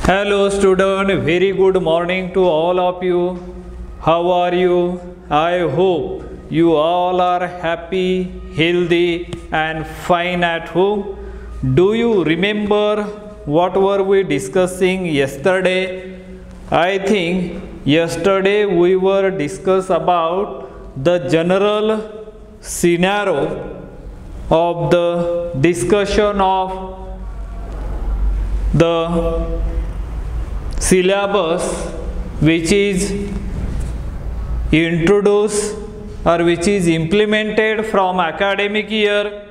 Hello student, very good morning to all of you. How are you? I hope you all are happy, healthy and fine at home. Do you remember what were we discussing yesterday? I think yesterday we were discuss about the general scenario of the discussion of the syllabus which is introduced or which is implemented from academic year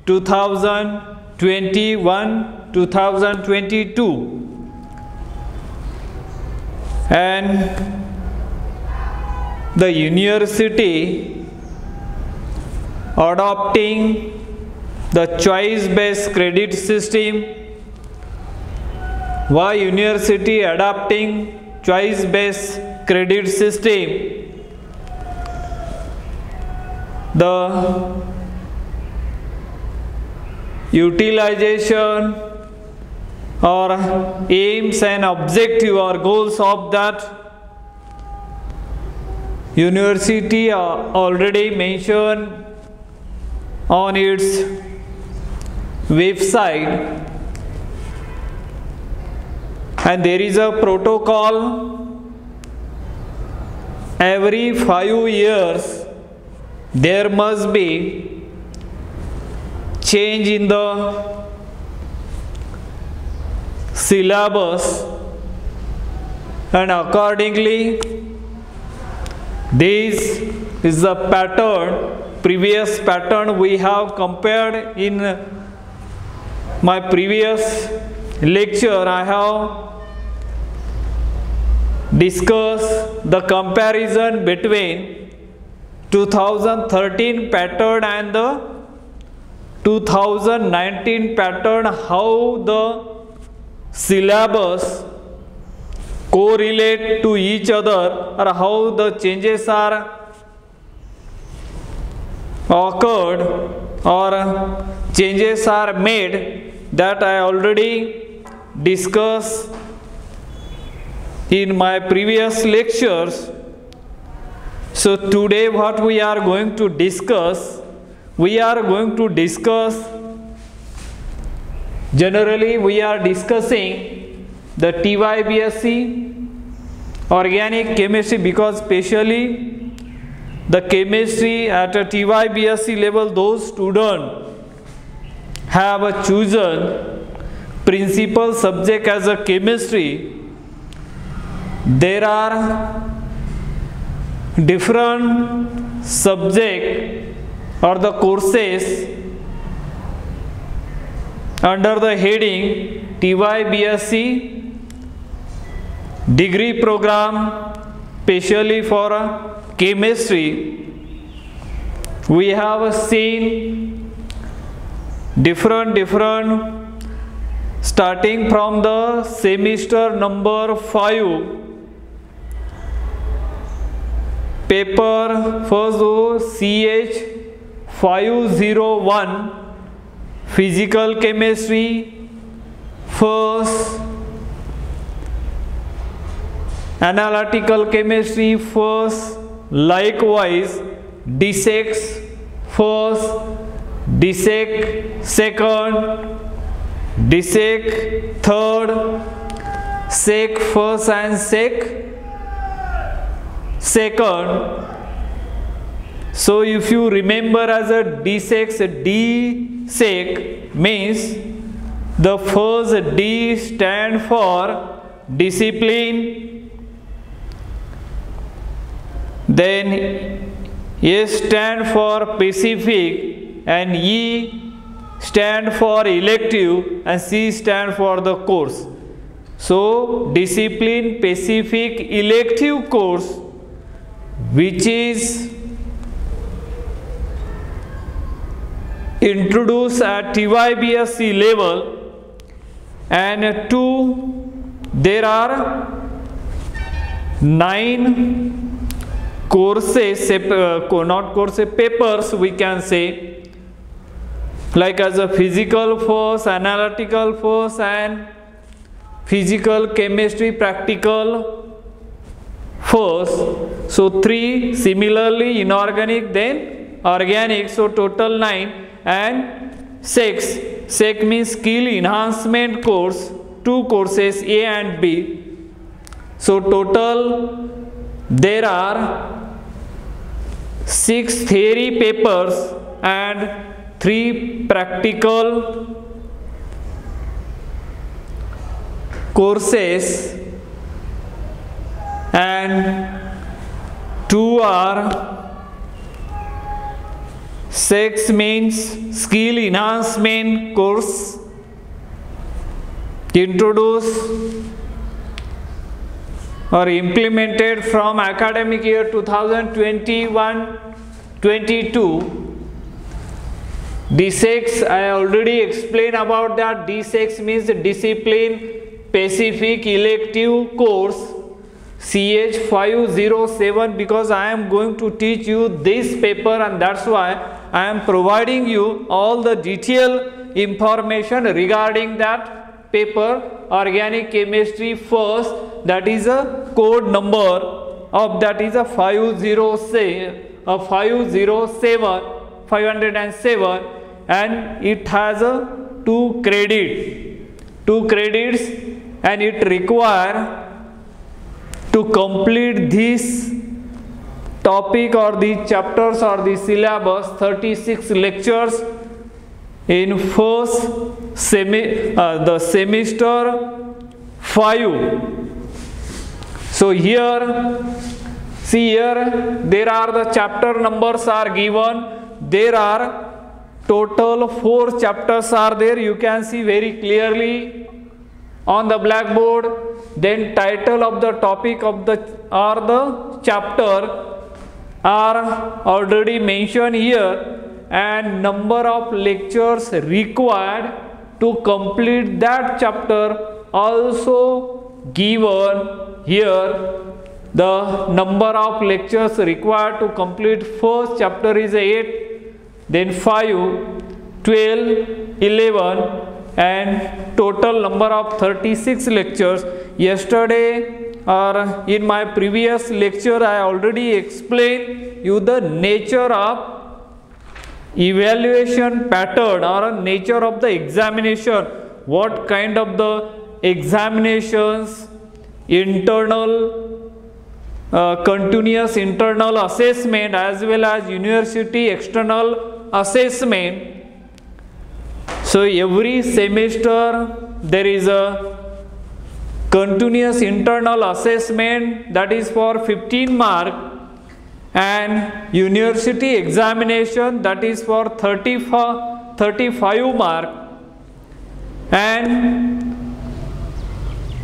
2021-2022, and the university adopting the choice based credit system. Why university adopting choice based credit system? The utilization or aims and objective or goals of that university are already mentioned on its website. And there is a protocol. Every 5 years there must be change in the syllabus, and accordingly this is the pattern, previous pattern we have compared in my previous lecture. I have discuss the comparison between 2013 pattern and the 2019 pattern, how the syllabus correlate to each other or how the changes are occurred or changes are made. That I already discussed in my previous lectures. So today what we are going to discuss, generally we are discussing the TYBSc organic chemistry, because especially the chemistry at a TYBSc level, those students have chosen principal subject as a chemistry. There are different subjects or the courses under the heading TYBSc degree program, specially for chemistry. We have seen different starting from the semester number 5 paper first CH 501 physical chemistry first, analytical chemistry first, likewise DSEC first, DSEC second, DSEC third, SEC first and SEC second. So if you remember as a DSEC means the first D stand for discipline, then S stand for specific, and E stand for elective, and C stand for the course. So discipline, specific, elective course which is introduced at TYBSc level, and there are 9 courses, not courses, papers we can say, like as a physical first, analytical first and physical, chemistry, practical first. So 3, similarly inorganic, then organic, so total 9. And SEC means skill enhancement course, 2 courses A and B. So total there are 6 theory papers and 3 practical courses, and 2 are SEC means skill enhancement course, introduced or implemented from academic year 2021-22. DSEC, I already explained about that. DSEC means discipline specific elective course, CH507, because I am going to teach you this paper, and that's why I am providing you all the detailed information regarding that paper, organic chemistry first. That is a code number of that is a 507, and it has a 2 credits, and it require to complete this topic or the chapters or the syllabus 36 lectures in first the semester 5. So here, see here, there are the chapter numbers are given. There are total 4 chapters are there. You can see very clearly on the blackboard. Then title of the topic of the or the chapter are already mentioned here, and number of lectures required to complete that chapter also given here. The number of lectures required to complete first chapter is 8, then 5, 12, 11, and total number of 36 lectures. Yesterday or in my previous lecture I already explained you the nature of evaluation pattern or nature of the examination, what kind of the examinations, internal continuous internal assessment as well as university external assessment. So every semester there is a continuous internal assessment that is for 15 mark, and university examination that is for 35 mark, and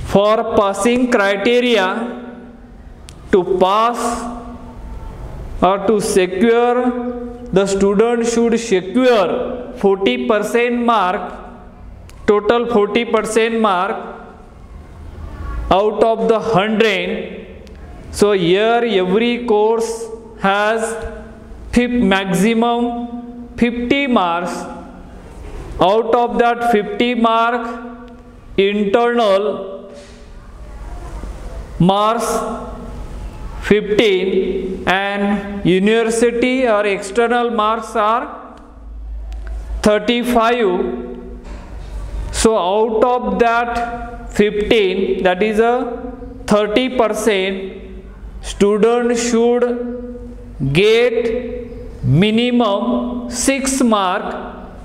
for passing criteria, to pass or to secure, the student should secure 40% mark, total 40% mark out of the 100. So here every course has maximum 50 marks. Out of that 50 mark, internal marks 15 and university or external marks are 35. So out of that 15, that is a 30%, student should get minimum 6 mark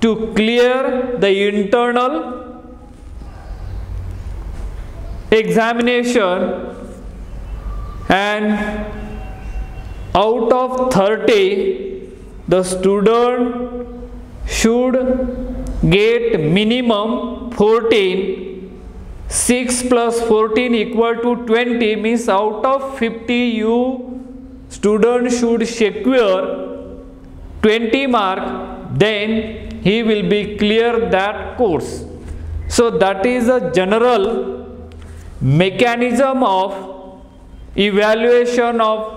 to clear the internal examination, and out of 30 the student should get minimum 14. 6 plus 14 equal to 20, means out of 50 you student should secure 20 mark, then he will be clear that course. So that is a general mechanism of evaluation of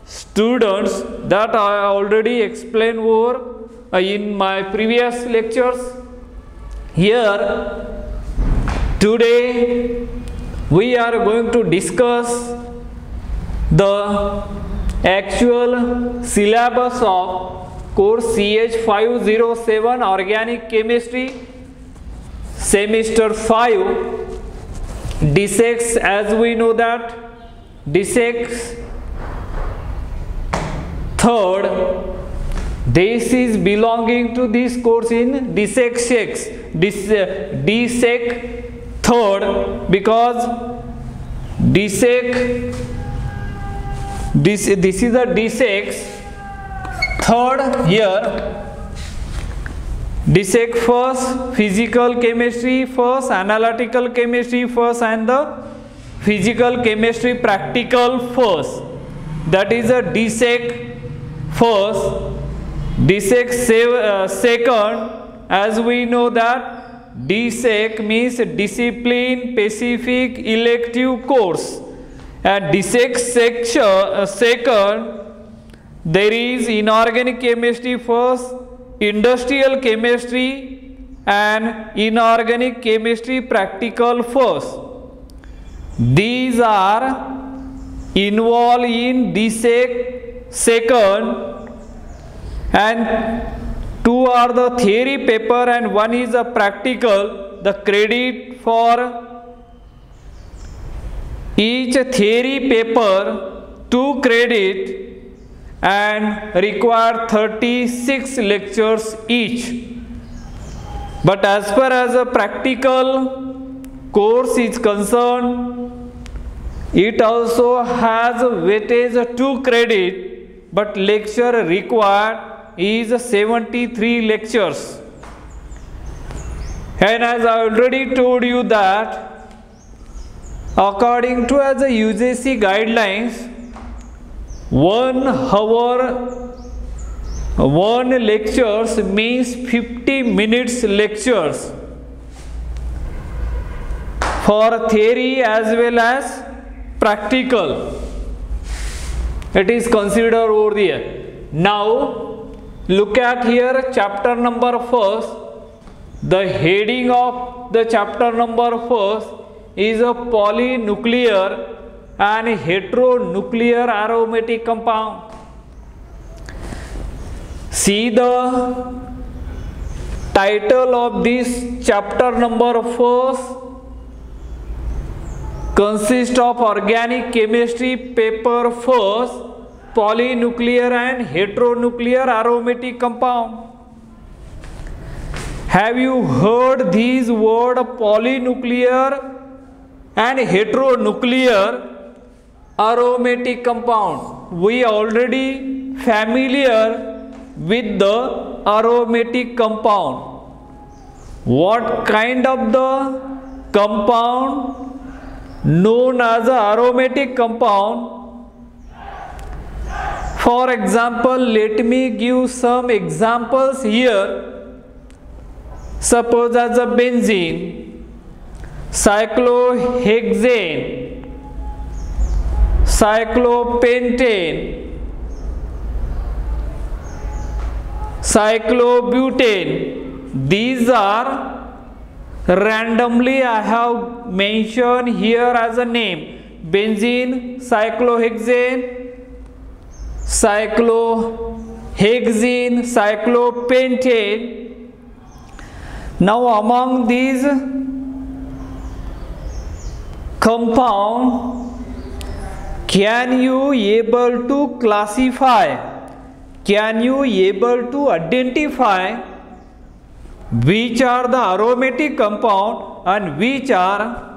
students that I already explained over in my previous lectures. Here today we are going to discuss the actual syllabus of course CH507 Organic Chemistry semester 5 D6. As we know that D6 third, this is belonging to this course in D6 third, because D6 this is a D6 third year. D6 first, physical chemistry first, analytical chemistry first, and the physical chemistry practical first. That is a D6 first. D6 second, as we know that D6 means discipline specific elective course, and D6 second, there is inorganic chemistry first, industrial chemistry and inorganic chemistry practical first. These are involved in D6 second, and two are the theory paper and one is a practical. The credit for each theory paper 2 credit and require 36 lectures each. But as far as a practical course is concerned, it also has a weightage 2 credit, but lecture required is 73 lectures. And as I already told you that according to as a UGC guidelines, 1 hour 1 lectures means 50 minutes lectures for theory as well as practical. It is considered over there. Now look at here chapter number first. The heading of the chapter number first is a polynuclear and heteronuclear aromatic compound. See the title of this chapter number first consists of organic chemistry paper first, polynuclear and heteronuclear aromatic compound. Have you heard these words polynuclear and heteronuclear aromatic compound? We are already familiar with the aromatic compound. What kind of the compound known as a aromatic compound? For example, let me give some examples here. Suppose as a benzene, cyclohexane, cyclopentane, cyclobutane. These are randomly I have mentioned here as a name: benzene, cyclohexane, cyclohexene, cyclopentane. Now among these compound, can you able to classify, can you able to identify which are the aromatic compound and which are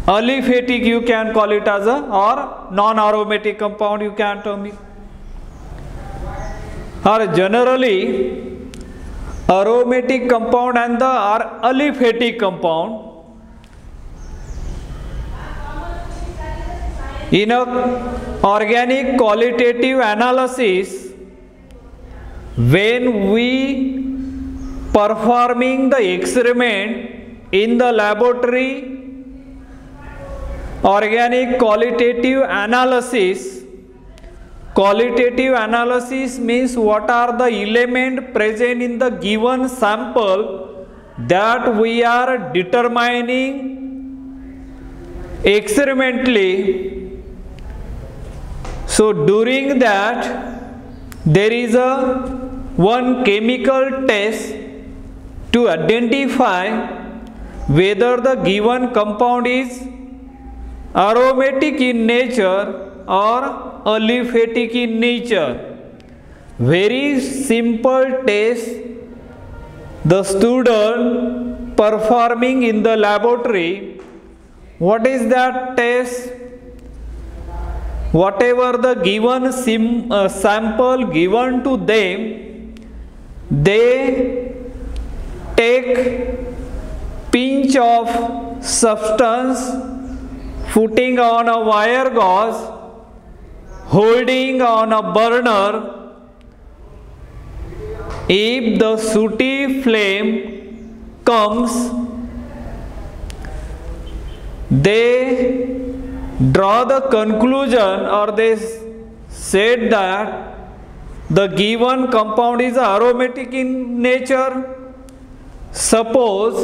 aliphatic, you can call it as a, or non-aromatic compound you can tell me? Or generally aromatic compound and the aliphatic compound. In a organic qualitative analysis, when we performing the experiment in the laboratory, organic qualitative analysis means what are the elements present in the given sample that we are determining experimentally. So during that there is a one chemical test to identify whether the given compound is aromatic in nature or aliphatic in nature. Very simple test the student performing in the laboratory. What is that test? Whatever the given sample given to them, they take pinch of substance, putting on a wire gauze, holding on a burner. If the sooty flame comes, they draw the conclusion, or they said that the given compound is aromatic in nature. Suppose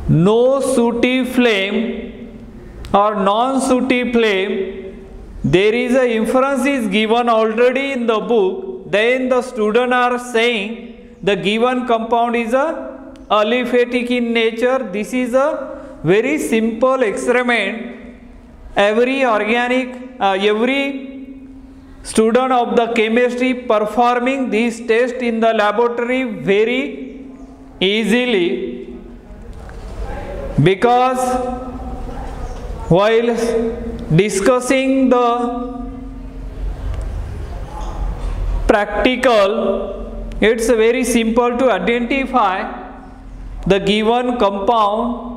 no sooty flame or non-sooty flame, there is a inference is given already in the book. Then the student are saying the given compound is a aliphatic in nature. This is a very simple experiment. Every student of the chemistry performing this test in the laboratory very easily, because while discussing the practical, it's very simple to identify the given compound,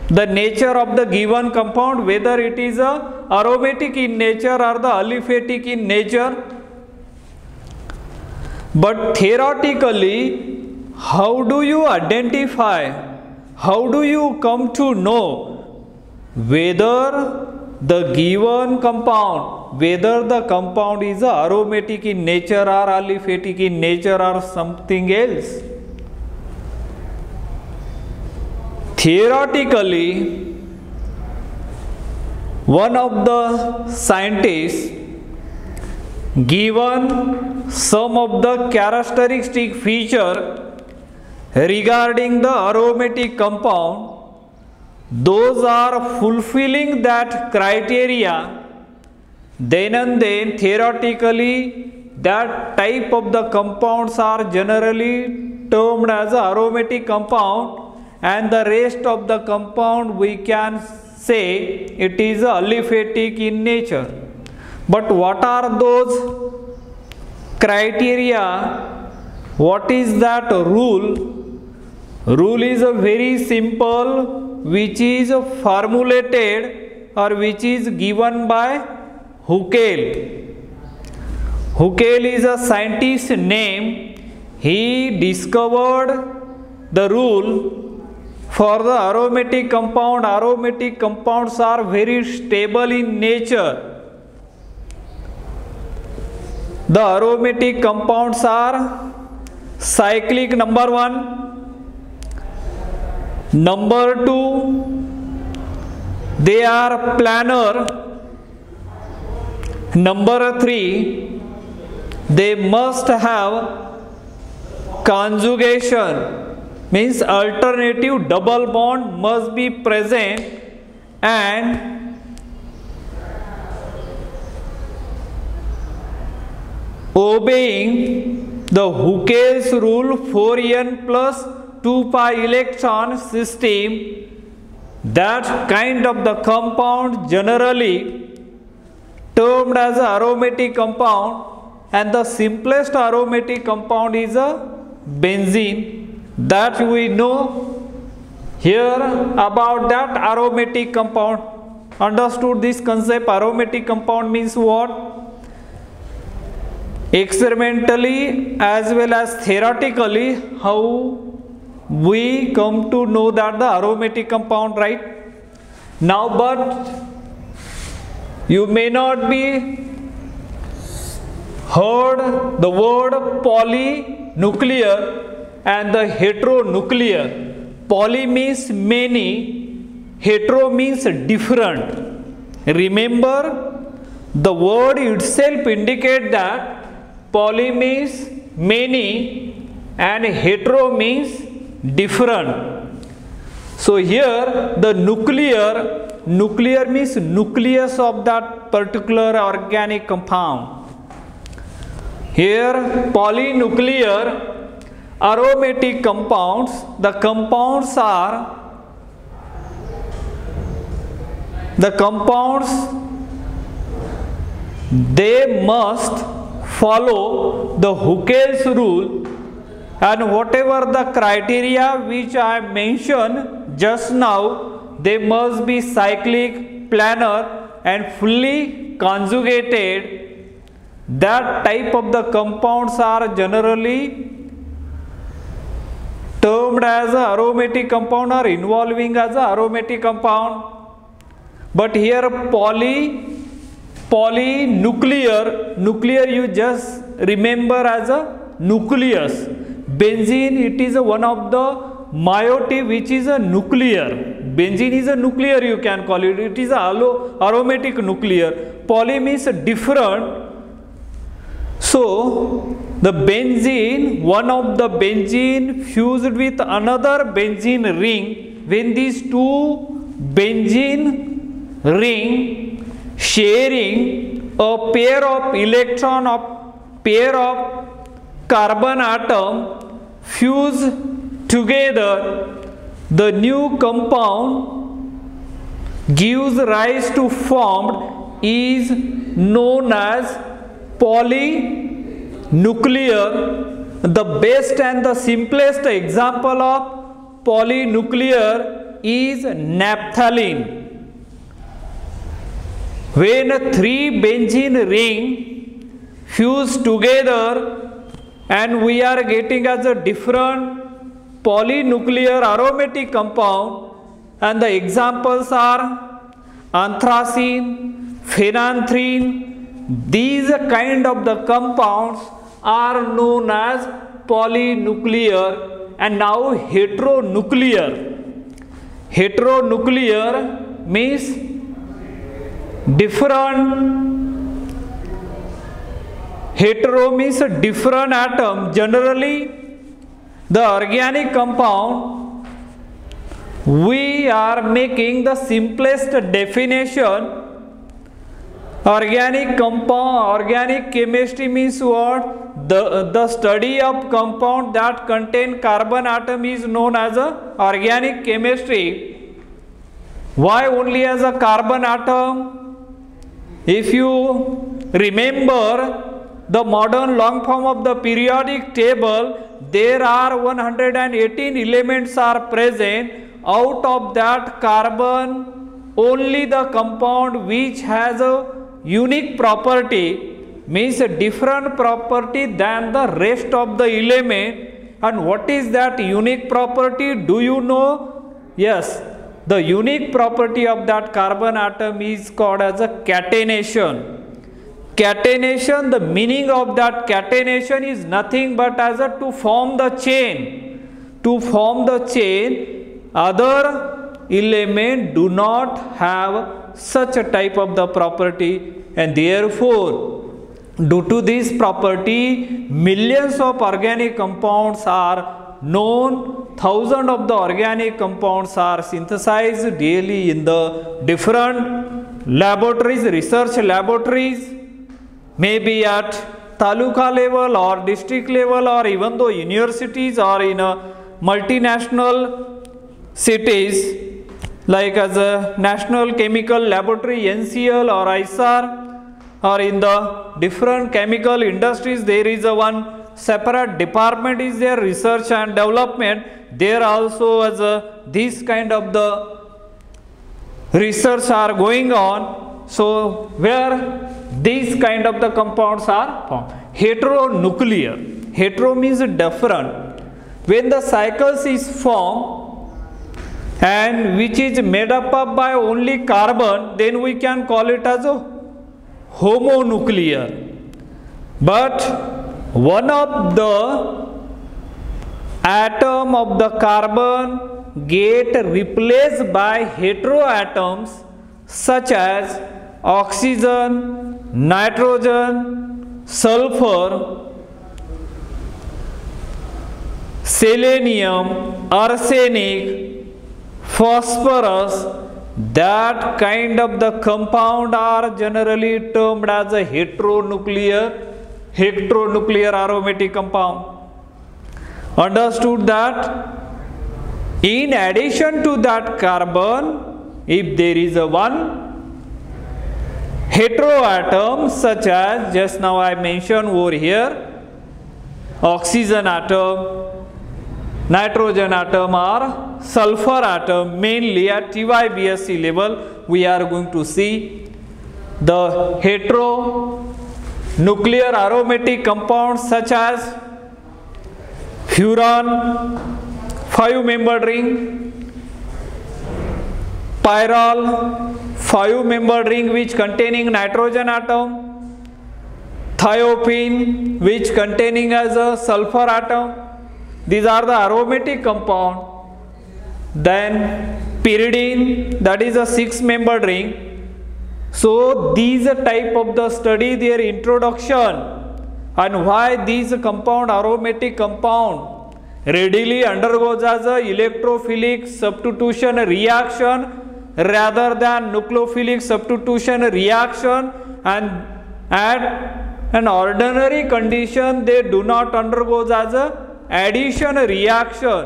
the nature of the given compound, whether it is a aromatic in nature or the aliphatic in nature. But theoretically, how do you identify, how do you come to know whether the given compound, whether the compound is aromatic in nature or aliphatic in nature or something else? Theoretically, one of the scientists given some of the characteristic feature regarding the aromatic compound. Those are fulfilling that criteria, then and then theoretically that type of the compounds are generally termed as aromatic compound, and the rest of the compound we can say it is aliphatic in nature. But what are those criteria? What is that rule? Rule is a very simple, which is formulated or which is given by Huckel. Huckel is a scientist name. He discovered the rule for the aromatic compound. Aromatic compounds are very stable in nature. The aromatic compounds are cyclic, number 1. Number 2, they are planar. Number 3, they must have conjugation, means alternative double bond must be present, and obeying the Huckel's rule 4n plus 2 pi electron system. That kind of the compound generally termed as a aromatic compound, and the simplest aromatic compound is a benzene. That we know here about that aromatic compound. Understood this concept? Aromatic compound means what? Experimentally as well as theoretically, how we come to know that the aromatic compound, right? Now, but you may not be heard the word polynuclear and the heteronuclear. Poly means many, hetero means different. Remember, the word itself indicates that poly means many and hetero means different. So here the nuclear means nucleus of that particular organic compound. Here polynuclear aromatic compounds, the compounds they must follow the Huckel's rule, and whatever the criteria which I mentioned just now, they must be cyclic, planar and fully conjugated. That type of the compounds are generally termed as a aromatic compound or involving as a aromatic compound. But here nuclear you just remember as a nucleus. Benzene, it is one of the moiety which is a nuclear. Benzene is a nuclear, you can call it. It is a aromatic nuclear. Poly means different. So the benzene, one of the benzene fused with another benzene ring, when these two benzene ring sharing a pair of electron of pair of carbon atom fuse together, the new compound gives rise to formed is known as polynuclear. The best and the simplest example of polynuclear is naphthalene. When three benzene ring fuse together and we are getting as a different polynuclear aromatic compound, and the examples are anthracene, phenanthrene. These kind of the compounds are known as polynuclear. And now heteronuclear. Heteronuclear means different. Hetero means a different atom. Generally, the organic compound, we are making the simplest definition. Organic chemistry means what? The study of compound that contain carbon atom is known as a organic chemistry. Why only as a carbon atom? If you remember the modern long form of the periodic table, there are 118 elements are present. Out of that, carbon, only the compound which has a unique property, means a different property than the rest of the element. And what is that unique property? Do you know? Yes, the unique property of that carbon atom is called as a catenation. Catenation, the meaning of that catenation is nothing but as a to form the chain. To form the chain, other elements do not have such a type of the property, and therefore due to this property millions of organic compounds are known. Thousands of the organic compounds are synthesized daily in the different laboratories, research laboratories, maybe at taluka level or district level, or even though universities or in a multinational cities like as a National Chemical Laboratory NCL or ISAR, or in the different chemical industries, there is a one separate department is there, research and development. There also as a this kind of the research are going on. So where these kind of the compounds are formed. Heteronuclear. Hetero means different. When the cycles is formed and which is made up of by only carbon, then we can call it as a homonuclear. But one of the atom of the carbon get replaced by heteroatoms such as oxygen, nitrogen, sulfur, selenium, arsenic, phosphorus, that kind of the compound are generally termed as a heteronuclear aromatic compound. Understood that? In addition to that carbon, if there is a one heteroatom such as just now I mentioned over here, oxygen atom, nitrogen atom or sulfur atom, mainly at TYBSc level we are going to see the heteronuclear aromatic compounds such as furan, 5-membered ring, pyrrole, 5-membered ring which containing nitrogen atom, thiophene which containing as a sulfur atom. These are the aromatic compound. Then pyridine, that is a 6-membered ring. So these type of the study their introduction and why these compound aromatic compound readily undergoes as a electrophilic substitution reaction rather than nucleophilic substitution reaction, and at an ordinary condition they do not undergo as a addition reaction.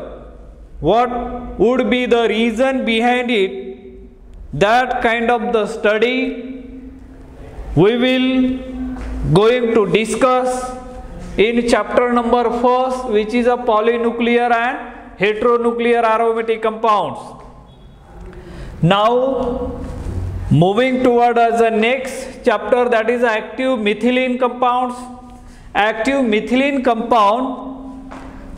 What would be the reason behind it? That kind of the study we will going to discuss in chapter number 1, which is a polynuclear and heteronuclear aromatic compounds. Now moving toward as the next chapter, that is active methylene compounds. Active methylene compound,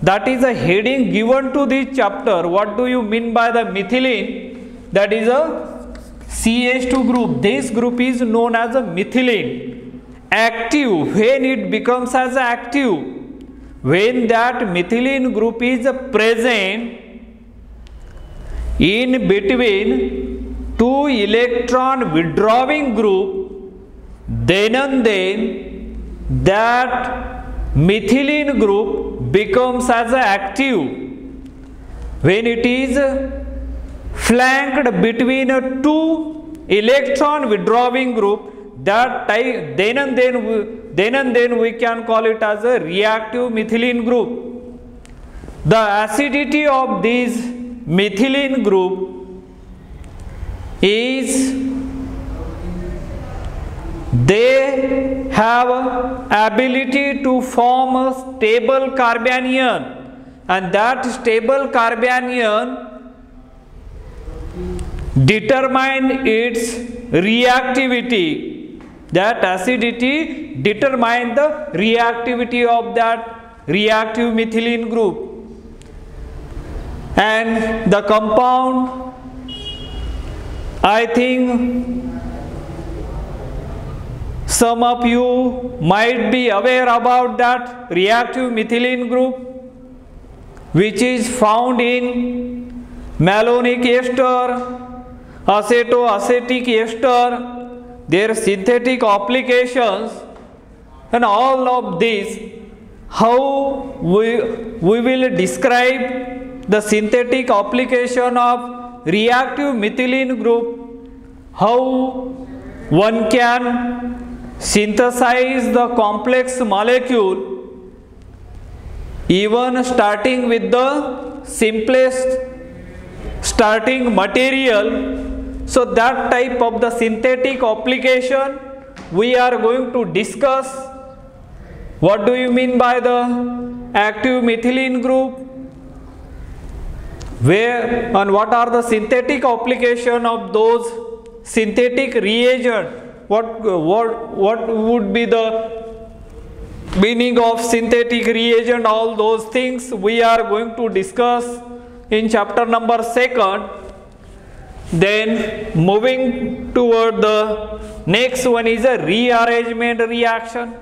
that is a heading given to this chapter. What do you mean by the methylene? That is a CH2 group. This group is known as a methylene. Active, when it becomes as active, when that methylene group is present in between two electron withdrawing group, then and then that methylene group becomes as active. When it is flanked between two electron withdrawing group, that type, then and then we can call it as a reactive methylene group. The acidity of this methylene group is they have ability to form a stable carbanion, and that stable carbanion determine its reactivity. That acidity determines the reactivity of that reactive methylene group. And the compound, I think some of you might be aware about that reactive methylene group, which is found in malonic ester, acetoacetic ester, their synthetic applications, and all of these, how we will describe the synthetic application of reactive methylene group, how one can synthesize the complex molecule, even starting with the simplest starting material. So that type of the synthetic application we are going to discuss. What do you mean by the active methylene group? Where and what are the synthetic application of those synthetic reagent? What would be the meaning of synthetic reagent? All those things we are going to discuss in chapter number 2. Then moving toward the next one is a rearrangement reaction.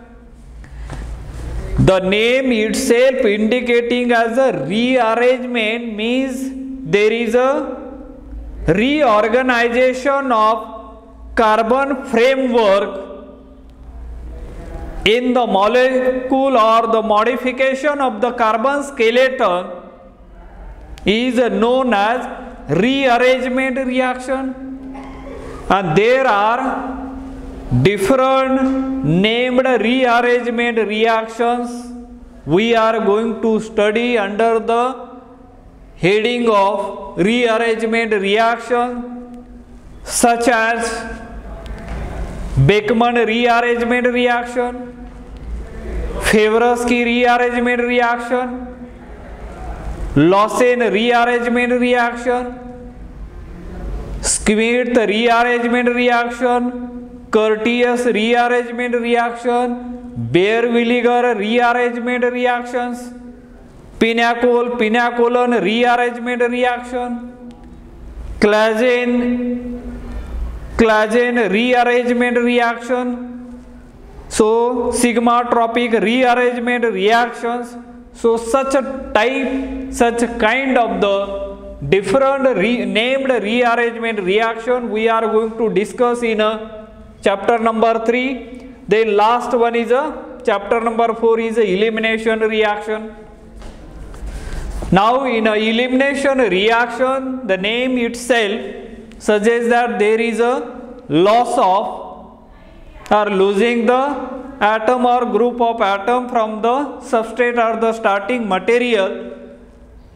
The name itself indicating as a rearrangement means there is a reorganization of carbon framework in the molecule, or the modification of the carbon skeleton is known as rearrangement reaction. And there are different named rearrangement reactions we are going to study under the heading of rearrangement reaction, such as Beckmann rearrangement reaction, Favorsky rearrangement reaction, Lawson rearrangement reaction, Schmidt rearrangement reaction, Curtius rearrangement reaction, Baeyer-Villiger rearrangement reactions, Pinacol rearrangement reaction, Claisen rearrangement reaction, so sigmatropic rearrangement reactions. So such kind of the different named rearrangement reaction we are going to discuss in chapter number 3. Then last one is chapter number 4 is elimination reaction. Now in elimination reaction, the name itself suggests that there is a loss of or losing the atom or group of atom from the substrate or the starting material,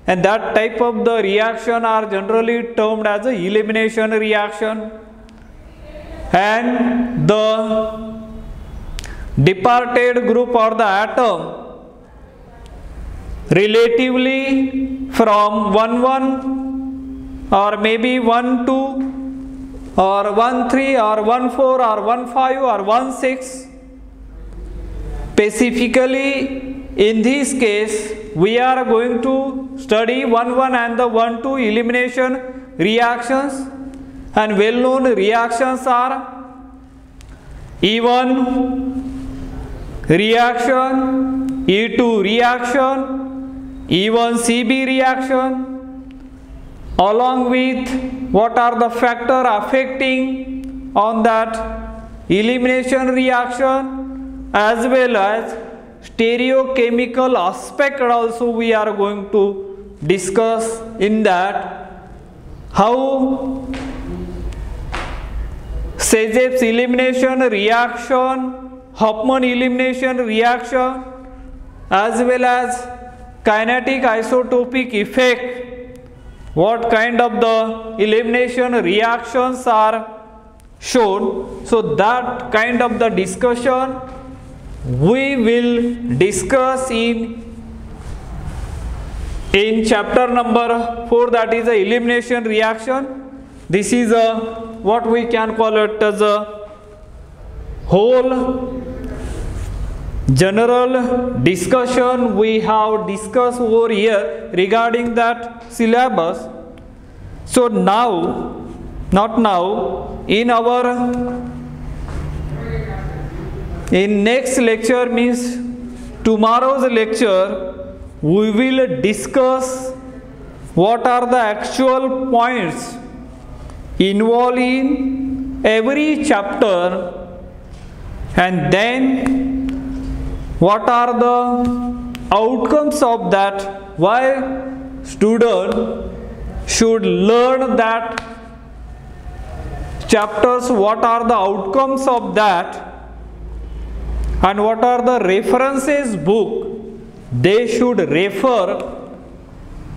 and that type of the reaction are generally termed as a elimination reaction. And the departed group or the atom relatively from 1,1 or maybe 1,2 or 1,3 or 1,4 or 1,5 or 1,6, specifically in this case we are going to study 1,1 and the 1,2 elimination reactions, and well known reactions are E1 reaction, E2 reaction, E1CB reaction, along with what are the factors affecting on that elimination reaction, as well as stereochemical aspect also we are going to discuss in that, how Sejep's elimination reaction, Hofmann elimination reaction, as well as kinetic isotopic effect, what kind of the elimination reactions are shown. So that kind of the discussion we will discuss in chapter number 4, that is the elimination reaction. This is what we can call it as a whole general discussion we have discussed over here regarding that syllabus. So now, not now, in next lecture, means tomorrow's lecture, we will discuss what are the actual points involved in every chapter, and then what are the outcomes of that, why student should learn that chapters, what are the outcomes of that, and what are the references book they should refer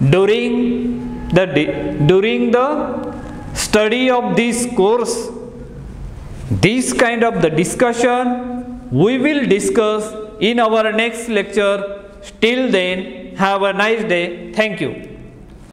during the study of this course. This kind of the discussion we will discuss in our next lecture. Till then, have a nice day. Thank you.